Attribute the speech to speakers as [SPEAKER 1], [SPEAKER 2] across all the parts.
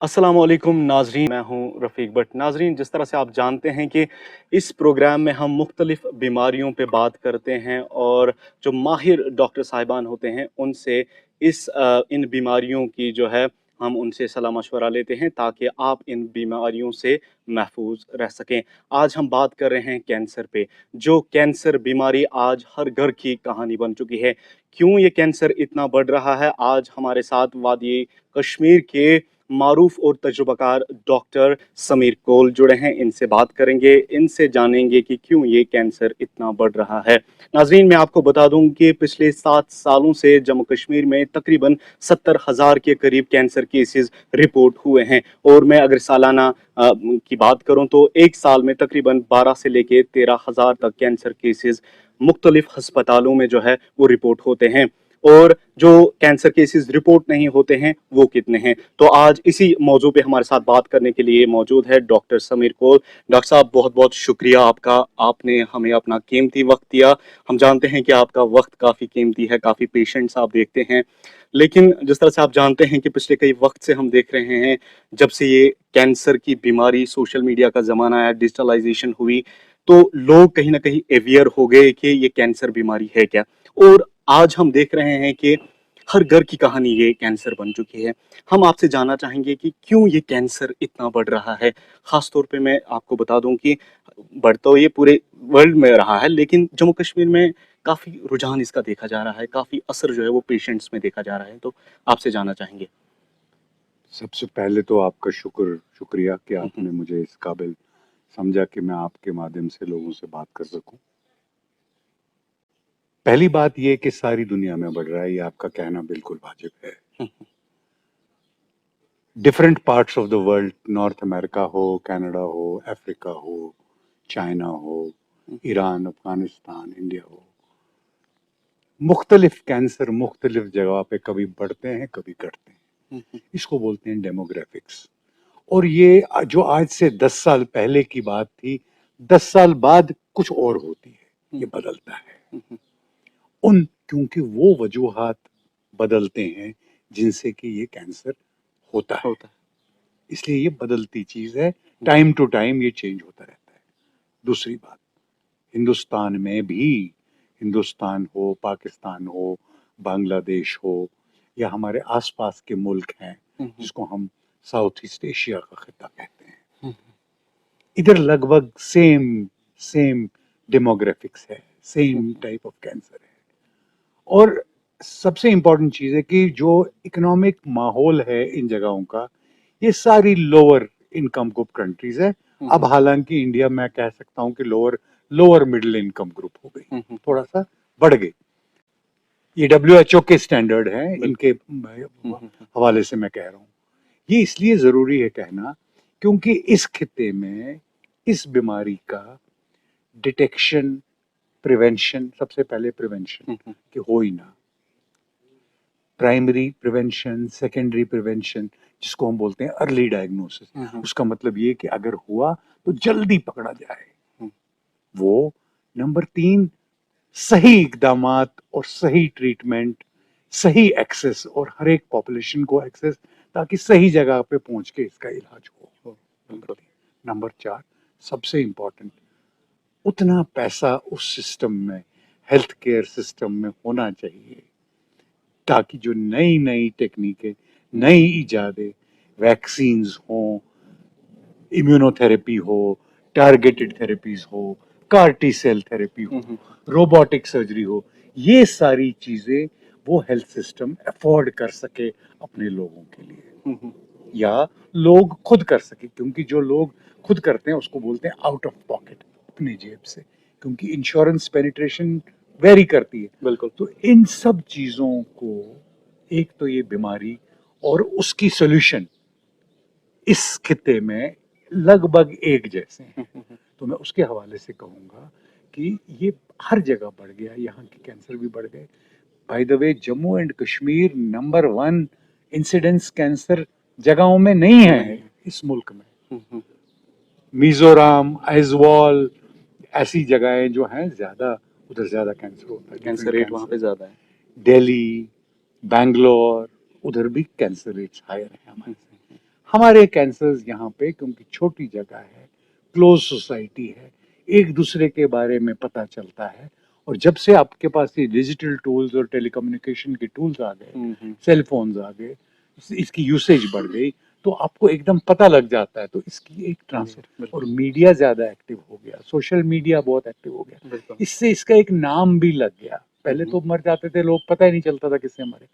[SPEAKER 1] अस्सलामुअलैकुम नाजरीन, मैं हूं रफ़ीक भट्ट। नाजरीन, जिस तरह से आप जानते हैं कि इस प्रोग्राम में हम मुख्तलिफ बीमारियों पे बात करते हैं और जो माहिर डॉक्टर साहिबान होते हैं उनसे इन बीमारियों की जो है हम उनसे सलाह मशवरा लेते हैं ताकि आप इन बीमारियों से महफूज रह सकें। आज हम बात कर रहे हैं कैंसर पे। जो कैंसर बीमारी आज हर घर की कहानी बन चुकी है। क्यों ये कैंसर इतना बढ़ रहा है? आज हमारे साथ वादी कश्मीर के मारूफ और तजुर्बाकार डॉक्टर समीर कोल जुड़े हैं। इनसे बात करेंगे, इनसे जानेंगे कि क्यों ये कैंसर इतना बढ़ रहा है। नाजरीन, मैं आपको बता दूं कि पिछले 7 सालों से जम्मू कश्मीर में तकरीबन 70,000 के करीब कैंसर केसेस रिपोर्ट हुए हैं। और मैं अगर सालाना की बात करूं तो एक साल में तकरीबन 12 से लेके 13,000 तक कैंसर केसेस मुख्तलिफ अस्पतालों में जो है वो रिपोर्ट होते हैं। और जो कैंसर केसेस रिपोर्ट नहीं होते हैं वो कितने हैं? तो आज इसी मौजू पे हमारे साथ बात करने के लिए मौजूद है डॉक्टर समीर कोल। डॉक्टर साहब, बहुत बहुत शुक्रिया आपका, आपने हमें अपना कीमती वक्त दिया। हम जानते हैं कि आपका वक्त काफ़ी कीमती है, काफ़ी पेशेंट्स आप देखते हैं, लेकिन जिस तरह से आप जानते हैं कि पिछले कई वक्त से हम देख रहे हैं, जब से ये कैंसर की बीमारी, सोशल मीडिया का ज़माना है, डिजिटलाइजेशन हुई, तो लोग कहीं ना कहीं अवेयर हो गए कि ये कैंसर बीमारी है क्या। और आज हम देख रहे हैं कि हर घर की कहानी ये कैंसर बन चुकी है। हम आपसे जानना चाहेंगे कि क्यों ये कैंसर इतना बढ़ रहा है। खास तौर पे मैं आपको बता दूं कि बढ़ तो ये पूरे वर्ल्ड में रहा है, लेकिन जम्मू कश्मीर में काफी रुझान इसका देखा जा रहा है, काफी असर जो है वो पेशेंट्स में देखा जा रहा है। तो आपसे जानना चाहेंगे।
[SPEAKER 2] सबसे पहले तो आपका शुक्रिया कि
[SPEAKER 1] हम्म,
[SPEAKER 2] आपने मुझे इस काबिल समझा कि मैं आपके माध्यम से लोगों से बात कर सकूं। पहली बात ये कि सारी दुनिया में बढ़ रहा है, ये आपका कहना बिल्कुल वाजिब है।
[SPEAKER 1] Hmm,
[SPEAKER 2] different parts of the world, North America हो, कनाडा हो, अफ्रीका हो, चाइना हो, ईरान, अफगानिस्तान, इंडिया हो, मुख्तलिफ कैंसर मुख्तलिफ जगह पे कभी बढ़ते हैं कभी घटते हैं। इसको बोलते हैं डेमोग्राफिक्स। और ये जो आज से 10 साल पहले की बात थी, 10 साल बाद कुछ और होती है, ये बदलता है।
[SPEAKER 1] हम्म,
[SPEAKER 2] उन क्योंकि वो वजूहात बदलते हैं जिनसे कि ये कैंसर होता है,
[SPEAKER 1] होता
[SPEAKER 2] इसलिए ये बदलती चीज है।
[SPEAKER 1] है।
[SPEAKER 2] टाइम टू टाइम ये चेंज होता रहता है। दूसरी बात, हिंदुस्तान में भी, हिंदुस्तान हो, पाकिस्तान हो, बांग्लादेश हो, या हमारे आसपास के मुल्क हैं
[SPEAKER 1] हम्म,
[SPEAKER 2] जिसको हम साउथ ईस्ट एशिया का खिता कहते हैं,
[SPEAKER 1] हम्म,
[SPEAKER 2] इधर लगभग सेम सेम डेमोग्राफिक्स है, सेम टाइप ऑफ कैंसर है। और सबसे इंपॉर्टेंट चीज है कि जो इकोनॉमिक माहौल है इन जगहों का, ये सारी लोअर इनकम ग्रुप कंट्रीज है। अब हालांकि इंडिया में कह सकता हूँ कि lower lower middle income group हो गई, थोड़ा सा बढ़ गई। ये WHO के स्टैंडर्ड है,
[SPEAKER 1] बिल्कुल।
[SPEAKER 2] इनके हवाले से मैं कह रहा हूँ। ये इसलिए जरूरी है कहना क्योंकि इस खिते में इस बीमारी का डिटेक्शन, प्रिवेंशन, सबसे पहले प्रिवेंशन कि हो ही ना, प्राइमरी प्रिवेंशन, सेकेंडरी प्रिवेंशन, जिसको हम बोलते हैं अर्ली डायग्नोसिस। उसका मतलब ये कि अगर हुआ तो जल्दी पकड़ा जाए वो। नंबर 3, सही इकदामात और सही ट्रीटमेंट, सही एक्सेस, और हर एक पॉपुलेशन को एक्सेस, ताकि सही जगह पे पहुंच के इसका इलाज हो। नंबर
[SPEAKER 1] बिल्कुल।
[SPEAKER 2] 3। नंबर 4, सबसे इंपॉर्टेंट, उतना पैसा उस सिस्टम में, हेल्थ केयर सिस्टम में होना चाहिए ताकि जो नई नई टेक्निकें, नई इजादें, वैक्सीन्स हो, इम्यूनोथेरेपी हो, टारगेटेड थेरेपीज हो, कार टी सेल थेरेपी हो, रोबोटिक सर्जरी हो, ये सारी चीजें वो हेल्थ सिस्टम अफोर्ड कर सके अपने लोगों के लिए, या लोग खुद कर सके। क्योंकि जो लोग खुद करते हैं उसको बोलते हैं आउट ऑफ पॉकेट, अपनी जेब से, क्योंकि इंश्योरेंस पेनिट्रेशन वेरी करती है।
[SPEAKER 1] बिल्कुल।
[SPEAKER 2] तो इन सब चीजों को, एक तो ये बीमारी और उसकी सोल्यूशन इस खिते में लगभग एक जैसे हैं, तो मैं उसके हवाले से कहूंगा कि ये हर जगह बढ़ गया, यहाँ के कैंसर भी बढ़ गए। By the way, Jammu and Kashmir number 1 incidence cancer जगहों में नहीं है इस मुल्क में। मिजोरम, आइजवाल, ऐसी जगहें जो हैं ज्यादा, उधर ज्यादा कैंसर होता है,
[SPEAKER 1] कैंसर
[SPEAKER 2] डिफरेंट
[SPEAKER 1] रेट वहाँ
[SPEAKER 2] कैंसर।
[SPEAKER 1] पे ज्यादा है।
[SPEAKER 2] दिल्ली, बैंगलोर, उधर भी कैंसर रेट्स हायर हैं हमारे से। हमारे कैंसर्स यहाँ पे क्योंकि छोटी जगह है, क्लोज सोसाइटी है, एक दूसरे के बारे में पता चलता है। और जब से आपके पास ये डिजिटल टूल्स और टेलीकम्युनिकेशन के टूल्स आ गए, सेल फोन्स आ गए, इसकी यूसेज बढ़ गई, तो आपको एकदम पता लग जाता है। तो इसकी एक ट्रांसफर, और मीडिया ज्यादा एक्टिव हो गया, सोशल मीडिया बहुत एक्टिव हो गया,
[SPEAKER 1] बिल्कुल।
[SPEAKER 2] इससे इसका एक नाम भी लग गया। पहले तो मर जाते थे लोग, पता ही नहीं चलता था किससे मरे,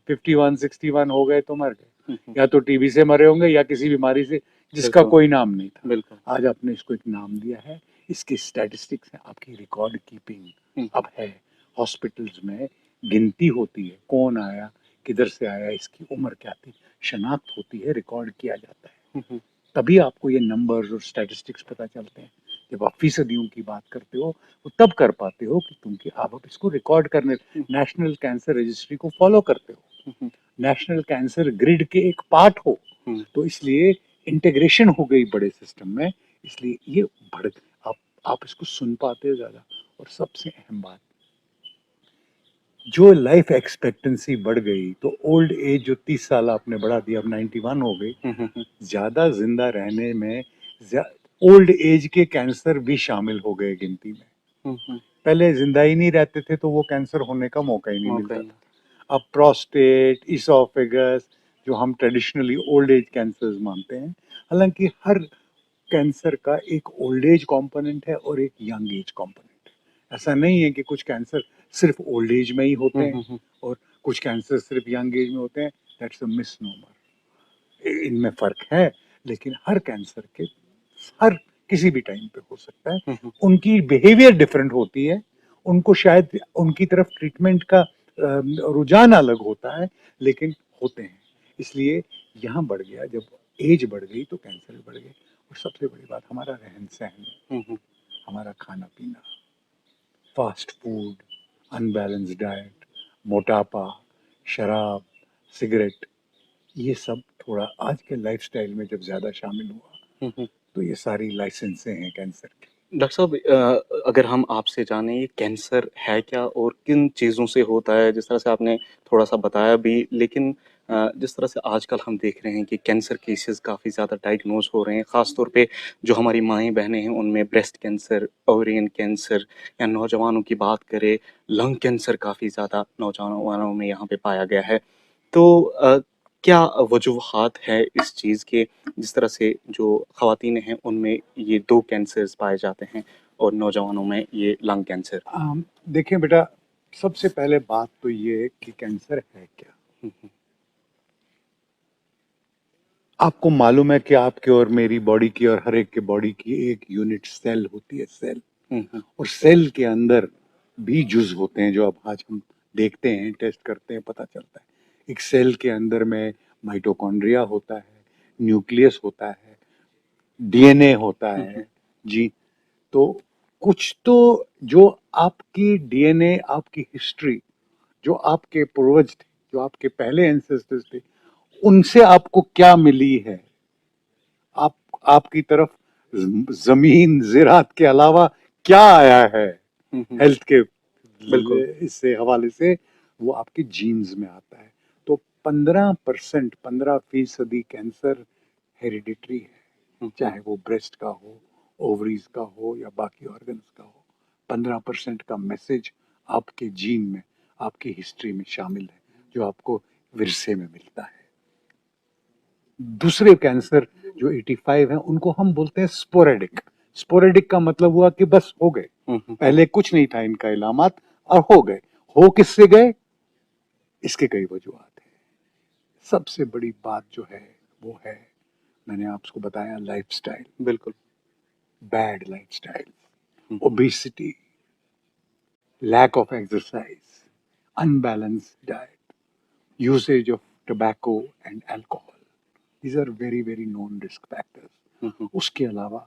[SPEAKER 2] 51 61 हो गए तो मर गए, या तो टीबी से मरे होंगे या किसी बीमारी से जिसका
[SPEAKER 1] बिल्कुल।
[SPEAKER 2] कोई नाम नहीं था।
[SPEAKER 1] बिल्कुल।
[SPEAKER 2] आज आपने इसको एक नाम दिया है, इसकी स्टैटिस्टिक्स है, आपकी रिकॉर्ड कीपिंग अब है। हॉस्पिटल्स में गिनती होती है, कौन आया, किधर से आया, इसकी उम्र क्या थी, शनाख्त होती है, रिकॉर्ड किया जाता है। तभी आपको ये नंबर्स और स्टैटिस्टिक्स पता चलते हैं। जब आप फीसदियों की बात करते हो तो तब कर पाते हो कि क्योंकि आप अब इसको रिकॉर्ड करने, नेशनल कैंसर रजिस्ट्री को फॉलो करते हो, नेशनल कैंसर ग्रिड के एक पार्ट हो, तो इसलिए इंटीग्रेशन हो गई बड़े सिस्टम में, इसलिए ये बढ़, आप इसको सुन पाते हो ज्यादा। और सबसे अहम बात, जो लाइफ एक्सपेक्टेंसी बढ़ गई, तो ओल्ड एज जो 30 साल आपने बढ़ा दिया, अब 91 हो गई, ज्यादा जिंदा रहने में ओल्ड एज के कैंसर भी शामिल हो गए गिनती में। पहले जिंदा ही नहीं रहते थे तो वो कैंसर होने का मौका ही नहीं मिलता था। अब प्रोस्टेट, इसोफेगस, जो हम ट्रेडिशनली ओल्ड एज कैंसर्स मानते हैं, हालांकि हर कैंसर का एक ओल्ड एज कंपोनेंट है और एक यंग एज कंपोनेंट है। ऐसा नहीं है कि कुछ कैंसर सिर्फ ओल्ड एज में ही होते हैं और कुछ कैंसर सिर्फ यंग एज में होते हैं। That's a misnomer. इनमें फर्क है, लेकिन हर कैंसर के हर किसी भी टाइम पे हो सकता है। उनकी बिहेवियर डिफरेंट होती है, उनको शायद उनकी तरफ ट्रीटमेंट का रुझान अलग होता है, लेकिन होते हैं। इसलिए यहाँ बढ़ गया, जब एज बढ़ गई तो कैंसर भी बढ़ गए। और सबसे बड़ी बात, हमारा रहन सहन, हमारा खाना पीना, फास्ट फूड, अनबैलेंस डाइट, मोटापा, शराब, सिगरेट, ये सब थोड़ा आज के लाइफस्टाइल में जब ज्यादा शामिल हुआ, तो ये सारी लाइसेंसें हैं कैंसर की।
[SPEAKER 1] डॉक्टर साहब, अगर हम आपसे जानें ये कैंसर है क्या और किन चीज़ों से होता है? जिस तरह से आपने थोड़ा-सा बताया भी, लेकिन जिस तरह से आजकल हम देख रहे हैं कि कैंसर केसेज़ काफ़ी ज़्यादा डायग्नोज़ हो रहे हैं, ख़ास तौर पे जो हमारी माएँ-बहनें हैं उनमें ब्रेस्ट कैंसर, ओवेरियन कैंसर, या नौजवानों की बात करें, लंग कैंसर काफ़ी ज़्यादा नौजवानों में यहाँ पे पाया गया है। तो क्या वजूहात है इस चीज़ के, जिस तरह से जो ख़वातीन हैं उनमें ये 2 कैंसर्स पाए जाते हैं और नौजवानों में ये लंग कैंसर?
[SPEAKER 2] देखिए बेटा, सबसे पहले बात तो ये कि कैंसर है क्या। आपको मालूम है कि आपके और मेरी बॉडी की और हर एक के बॉडी की एक यूनिट सेल होती है, सेल। और सेल के अंदर भी जुज होते हैं, जो अब आज हम देखते हैं, टेस्ट करते हैं, पता चलता है। एक सेल के अंदर में माइटोकॉन्ड्रिया होता है, न्यूक्लियस होता है, डीएनए होता है जी। तो कुछ तो जो आपकी डीएनए, आपकी हिस्ट्री, जो आपके पूर्वज थे, जो आपके पहले एंसेस्टर्स थे, उनसे आपको क्या मिली है, आप आपकी तरफ जमीन ज़राअत के अलावा क्या आया है हेल्थ के
[SPEAKER 1] बिल्कुल।
[SPEAKER 2] इससे हवाले से, वो आपके जीन्स में आता है। तो 15%, 15% कैंसर हेरिडिटरी है, चाहे वो ब्रेस्ट का हो, ओवरीज का हो या बाकी ऑर्गन्स का हो। 15% का मैसेज आपके जीन में, आपकी हिस्ट्री में शामिल है, जो आपको विरसे में मिलता है। दूसरे कैंसर जो 85 है, उनको हम बोलते हैं स्पोरेडिक। स्पोरेडिक का मतलब हुआ कि बस हो गए, पहले कुछ नहीं था इनका इलामात और हो गए। हो किससे गए, इसके कई वजूहत है। सबसे बड़ी बात जो है वो है, मैंने आपको बताया, लाइफस्टाइल।
[SPEAKER 1] बिल्कुल।
[SPEAKER 2] Bad lifestyle, obesity, lack of exercise, unbalanced diet, usage of tobacco and alcohol. These are very very known risk factors. उसके अलावा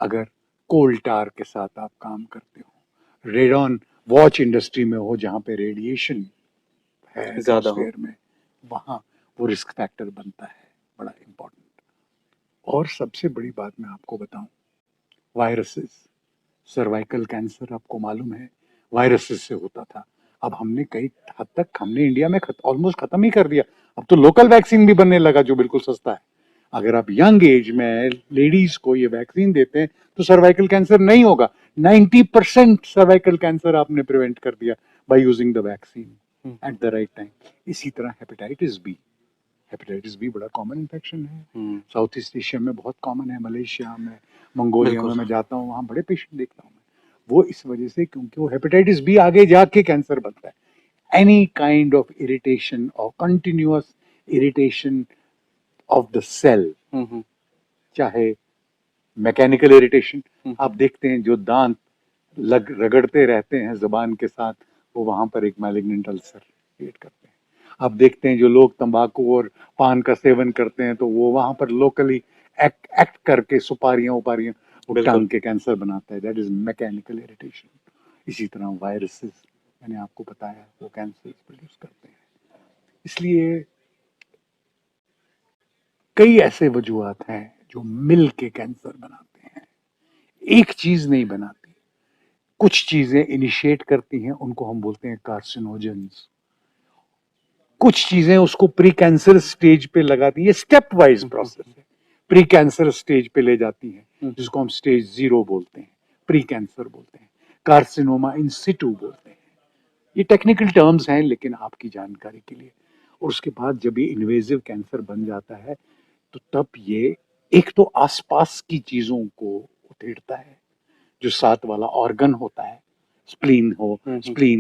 [SPEAKER 2] अगर कोल टार के साथ आप काम करते हो, रेडॉन वॉच इंडस्ट्री में हो जहाँ पे रेडिएशन है
[SPEAKER 1] ज़्यादा हो।
[SPEAKER 2] एटमॉस्फेयर में, वहाँ वो रिस्क फैक्टर बनता है, बड़ा इम्पोर्टेंट। और सबसे बड़ी बात मैं आपको बताऊं, वायरसेस। सर्वाइकल कैंसर आपको मालूम है वायरसेस से होता था। अब हमने कई हद तक, हमने इंडिया में ऑलमोस्ट खत्म ही कर दिया। अब तो लोकल वैक्सीन भी बनने लगा जो बिल्कुल सस्ता है। अगर आप यंग एज में लेडीज को ये वैक्सीन देते हैं तो सर्वाइकल कैंसर नहीं होगा। 90% सर्वाइकल कैंसर आपने प्रिवेंट कर दिया by using the vaccine at the right time. इसी तरह हेपेटाइटिस बी बड़ा कॉमन इन्फेक्शन है, साउथ ईस्ट एशिया में बहुत कॉमन है, मलेशिया में, मंगोलिया में मैं जाता हूँ, वहाँ बड़े पेशेंट देखता हूँ मैं। वो इस वजह से क्योंकि वो हेपेटाइटिस बी आगे जाके कैंसर बनता है। एनी काइंड ऑफ इरिटेशन और continuous irritation of the cell, चाहे मैकेनिकल इरिटेशन, आप देखते हैं जो दांत रगड़ते रहते हैं जबान के साथ, वो वहां पर एक मैलिग्नेंट अल्सर क्रिएट करते हैं। आप देखते हैं जो लोग तंबाकू और पान का सेवन करते हैं तो वो वहां पर लोकली एक्ट करके सुपारियां उपारियां वो टांग के कैंसर बनाता है। That is mechanical irritation. इसी तरह वायरसेस, मैंने आपको बताया, वो कैंसर प्रोड्यूस करते हैं। इसलिए कई ऐसे वजूहात हैं जो मिल के कैंसर बनाते हैं, एक चीज नहीं बनाती। कुछ चीजें इनिशिएट करती हैं, उनको हम बोलते हैं कार्सिनोजेंस। कुछ चीजें उसको प्री कैंसर स्टेज पे लगाती है, स्टेप वाइज प्रोसेस है, प्री कैंसर स्टेज पे ले जाती हैं, जिसको हम स्टेज 0 बोलते हैं, प्री कैंसर बोलते हैं, कार्सिनोमा इन सिटू बोलते हैं। ये टेक्निकल टर्म्स हैं लेकिन आपकी जानकारी के लिए। और उसके बाद जब ये इन्वेजिव कैंसर बन जाता है तो तब ये एक तो आसपास की चीजों को उधेड़ता है, जो साथ वाला ऑर्गन होता है, स्प्लीन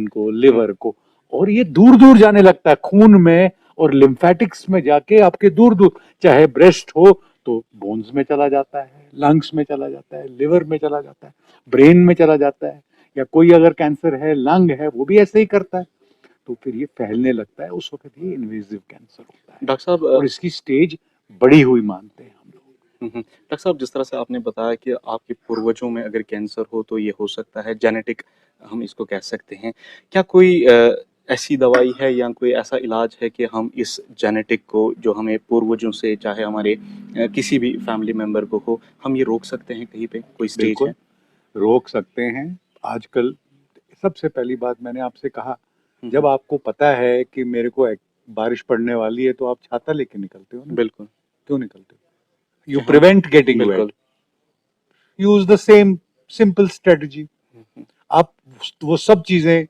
[SPEAKER 2] को, लिवर को, और ये दूर दूर जाने लगता है खून में और लिम्फेटिक्स में जाके आपके दूर दूर, चाहे ब्रेस्ट हो तो बोन्स में चला जाता है, लंग्स में चला जाता है, लिवर में चला जाता है, ब्रेन में चला जाता है, या कोई अगर कैंसर है, लंग है, वो भी ऐसे ही करता है। तो फिर ये फैलने लगता है, उस वक्त ये इन्वेजिव कैंसर होता है।
[SPEAKER 1] डॉक्टर साहब
[SPEAKER 2] और इसकी स्टेज बड़ी हुई मानते हैं हम लोग।
[SPEAKER 1] डॉक्टर साहब, जिस तरह से आपने बताया कि आपके पूर्वजों में अगर कैंसर हो तो ये हो सकता है जेनेटिक, हम इसको कह सकते हैं। क्या कोई ऐसी दवाई है या कोई ऐसा इलाज है कि हम इस जेनेटिक को, जो हमें पूर्वजों से, चाहे हमारे किसी भी फैमिली मेंबर को हो, हम ये रोक सकते हैं कहीं पे? कोई स्टेज
[SPEAKER 2] बिल्कुल
[SPEAKER 1] है?
[SPEAKER 2] रोक सकते हैं। आजकल सबसे पहली बात मैंने आपसे कहा, जब आपको पता है कि मेरे को बारिश पड़ने वाली है तो आप छाता लेके निकलते हो ना।
[SPEAKER 1] बिल्कुल।
[SPEAKER 2] क्यों निकलते हो? You prevent getting wait. Use the same simple strategy. आप वो सब चीजें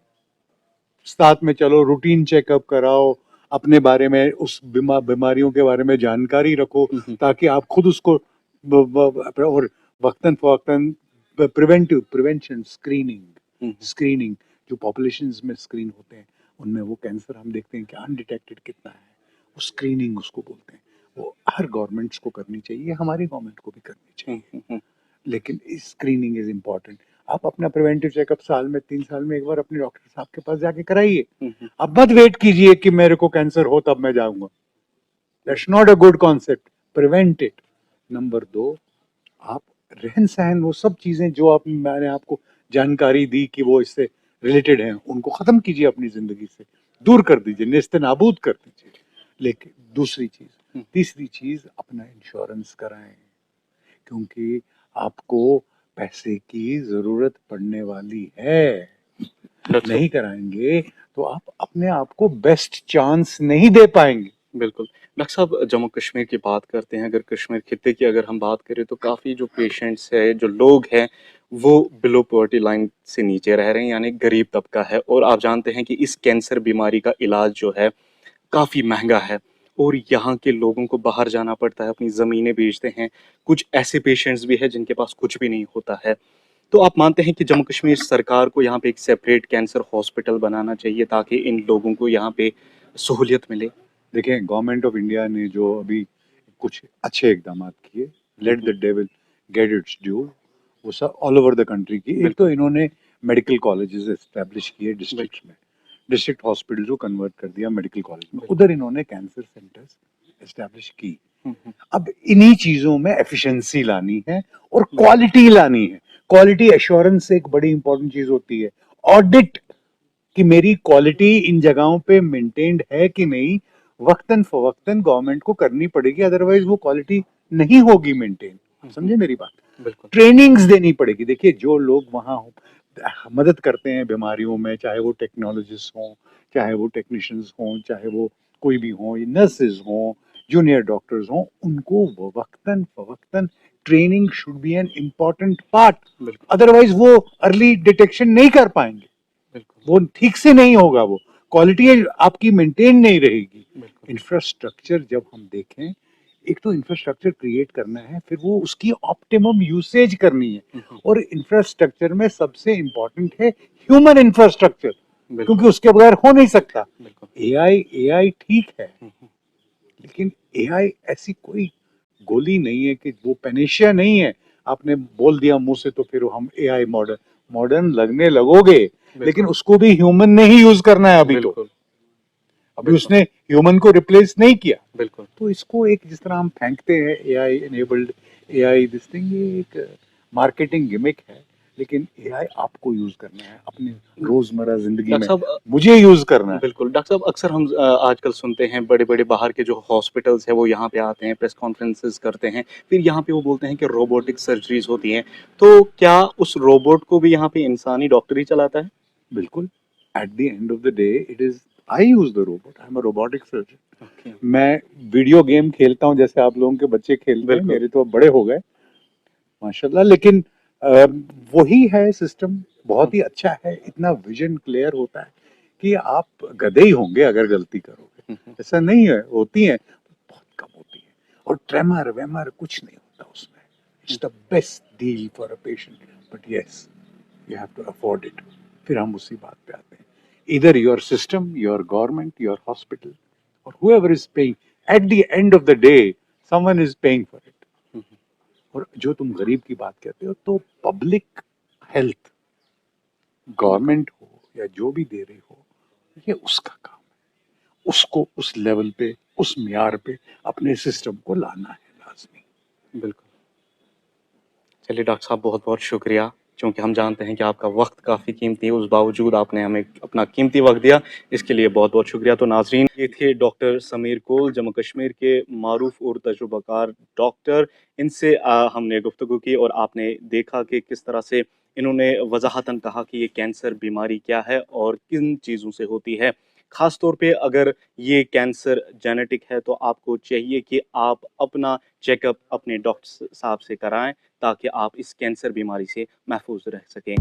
[SPEAKER 2] साथ में चलो, रूटीन चेकअप कराओ, अपने बारे में उस बीमारियों के बारे में जानकारी रखो, ताकि आप खुद उसको और वक्तन फवक्तन प्रिवेंशन स्क्रीनिंग जो पॉपुलेशंस में स्क्रीन होते हैं उनमें वो कैंसर हम देखते हैं कि अनडिटेक्टेड कितना है, वो स्क्रीनिंग उसको बोलते हैं। वो हर गवर्नमेंट्स को करनी चाहिए, हमारी गवर्नमेंट को भी करनी चाहिए, लेकिन स्क्रीनिंग इज इम्पोर्टेंट। आप अपना प्रिवेंटिव चेकअप साल में 3 साल में एक बार अपने डॉक्टर साहब के पास जाके कराइए। अब मत वेट कीजिए कि मेरे को कैंसर हो तब मैं जाऊंगा, that's not a good concept. Prevent it. Number 2, आप रहन सहन, वो सब चीजें जो आप, मैंने आपको जानकारी दी कि वो इससे रिलेटेड हैं, उनको खत्म कीजिए, अपनी जिंदगी से दूर कर दीजिए, नेस्त नाबूद कर दीजिए। लेकिन दूसरी चीज, तीसरी चीज, अपना इंश्योरेंस कराएं, क्योंकि आपको पैसे की जरूरत पड़ने वाली है। नहीं कराएंगे तो आप अपने आप को बेस्ट चांस नहीं दे पाएंगे।
[SPEAKER 1] बिल्कुल। डॉक्टर साहब, जम्मू कश्मीर की बात करते हैं, अगर कश्मीर खित्ते की अगर हम बात करें तो काफ़ी जो पेशेंट्स है, जो लोग हैं, वो बिलो पॉवर्टी लाइन से नीचे रह रहे हैं, यानी गरीब तबका है। और आप जानते हैं कि इस कैंसर बीमारी का इलाज जो है काफ़ी महंगा है, और यहाँ के लोगों को बाहर जाना पड़ता है, अपनी ज़मीनें बेचते हैं। कुछ ऐसे पेशेंट्स भी हैं जिनके पास कुछ भी नहीं होता है। तो आप मानते हैं कि जम्मू कश्मीर सरकार को यहाँ पे एक सेपरेट कैंसर हॉस्पिटल बनाना चाहिए ताकि इन लोगों को यहाँ पे सहूलियत मिले?
[SPEAKER 2] देखें, गवर्नमेंट ऑफ इंडिया ने जो अभी कुछ अच्छे इकदाम किए, let the devil get its due, वो सब ऑल ओवर द कंट्री की। एक तो इन्होंने मेडिकल कॉलेजेस एस्टेब्लिश किए डिस्ट्रिक्ट में, डिस्ट्रिक्ट हॉस्पिटल को कन्वर्ट कर दिया मेडिकल कॉलेज में, उधर इन्होंने कैंसर सेंटर्स एस्टेब्लिश की। अब इन्हीं चीजों में एफिशिएंसी लानी है और क्वालिटी लानी है। क्वालिटी एश्योरेंस एक बड़ी इंपॉर्टेंट चीज होती है। ऑडिट कि मेरी क्वालिटी इन जगहों पे मेंटेन्ड है कि नहीं, वक्तन फवक्तन गवर्नमेंट को करनी पड़ेगी, अदरवाइज वो क्वालिटी नहीं होगी मेंटेन। समझे मेरी बात? ट्रेनिंग्स देनी पड़ेगी। देखिए, जो लोग वहां मदद करते हैं बीमारियों में, चाहे वो टेक्नोलॉजिस्ट हों, चाहे वो टेक्नीशियंस हों, चाहे वो कोई भी हों, नर्सेज हों, जूनियर डॉक्टर्स हों, उनको वक्तन फवक्तन training should be an important part.
[SPEAKER 1] बिल्कुल
[SPEAKER 2] अदरवाइज वो अर्ली डिटेक्शन नहीं कर पाएंगे,
[SPEAKER 1] बिल्कुल
[SPEAKER 2] वो ठीक से नहीं होगा, वो क्वालिटी आपकी मेंटेन नहीं रहेगी।
[SPEAKER 1] बिल्कुल
[SPEAKER 2] इंफ्रास्ट्रक्चर जब हम देखें, एक तो इंफ्रास्ट्रक्चर क्रिएट करना है, फिर वो उसकी ऑप्टिमम यूसेज करनी है। और इंफ्रास्ट्रक्चर में सबसे इंपॉर्टेंट है ह्यूमन इंफ्रास्ट्रक्चर,
[SPEAKER 1] बिल्कुल
[SPEAKER 2] क्योंकि उसके बगैर हो नहीं सकता।
[SPEAKER 1] बिल्कुल
[SPEAKER 2] एआई ठीक है, लेकिन एआई ऐसी कोई गोली नहीं है कि वो पेनेशिया नहीं है, आपने बोल दिया मुंह से तो फिर हम एआई मॉडर्न मॉडर्न लगने लगोगे, लेकिन उसको भी ह्यूमन ने ही यूज करना है। अभी तो
[SPEAKER 1] बिल्कुल
[SPEAKER 2] अभी उसने ह्यूमन को रिप्लेस नहीं किया।
[SPEAKER 1] बिल्कुल
[SPEAKER 2] तो इसको एक, जिस तरह हम फेंकते हैं AI enabled AI this thing, ये एक मार्केटिंग गिमिक है, लेकिन एआई आपको यूज करना है अपने रोजमर्रा जिंदगी
[SPEAKER 1] डॉक्टर
[SPEAKER 2] में,
[SPEAKER 1] साहब
[SPEAKER 2] मुझे यूज करना है।
[SPEAKER 1] बिल्कुल डॉक्टर साहब, अक्सर हम आजकल सुनते हैं बड़े बड़े बाहर के जो हॉस्पिटल्स है वो यहाँ पे आते हैं, प्रेस कॉन्फ्रेंसेस करते हैं, फिर यहाँ पे वो बोलते हैं कि रोबोटिक सर्जरीज होती हैं, तो क्या उस रोबोट को भी यहाँ पे इंसानी डॉक्टर ही चलाता है?
[SPEAKER 2] बिल्कुल, at the end of the day it is, I use the robot, I am a robotic surgeon.
[SPEAKER 1] Okay
[SPEAKER 2] मैं वीडियो गेम खेलता हूँ जैसे आप लोगों के बच्चे खेलते हैं,
[SPEAKER 1] बिल्कुल
[SPEAKER 2] मेरे तो अब बड़े हो गए माशाल्लाह, लेकिन अ, वही है सिस्टम, बहुत ही अच्छा है। इतना विजन क्लियर होता है कि आप गधे ही होंगे अगर गलती करोगे, ऐसा नहीं है, होती है बहुत कम होती है, और ट्रेमर वेमर कुछ नहीं होता उसमें। It's the best deal for a patient, but yes you have to afford it. फिर हम उसी बात पे आते हैं, इधर your system, your government, your hospital, और whoever is paying, at the end of the day someone is paying for it। और जो तुम गरीब की बात कहते हो, तो पब्लिक हेल्थ गवर्नमेंट हो या जो भी दे रही हो, ये उसका काम है, उसको उस लेवल पे, उस मियार पे अपने सिस्टम को लाना है लाजमी।
[SPEAKER 1] बिल्कुल। चलिए डॉक्टर साहब, बहुत बहुत शुक्रिया, क्योंकि हम जानते हैं कि आपका वक्त काफ़ी कीमती है, उस बावजूद आपने हमें अपना कीमती वक्त दिया, इसके लिए बहुत बहुत शुक्रिया। तो नाजरीन, ये थे डॉक्टर समीर कोल, जम्मू कश्मीर के मारूफ और तजुर्बाकार डॉक्टर। इनसे हमने गुफ्तगू की और आपने देखा कि किस तरह से इन्होंने वजाहतन कहा कि ये कैंसर बीमारी क्या है और किन चीज़ों से होती है। ख़ास तौर पे अगर ये कैंसर जेनेटिक है तो आपको चाहिए कि आप अपना चेकअप अपने डॉक्टर साहब से कराएं, ताकि आप इस कैंसर बीमारी से महफूज रह सकें।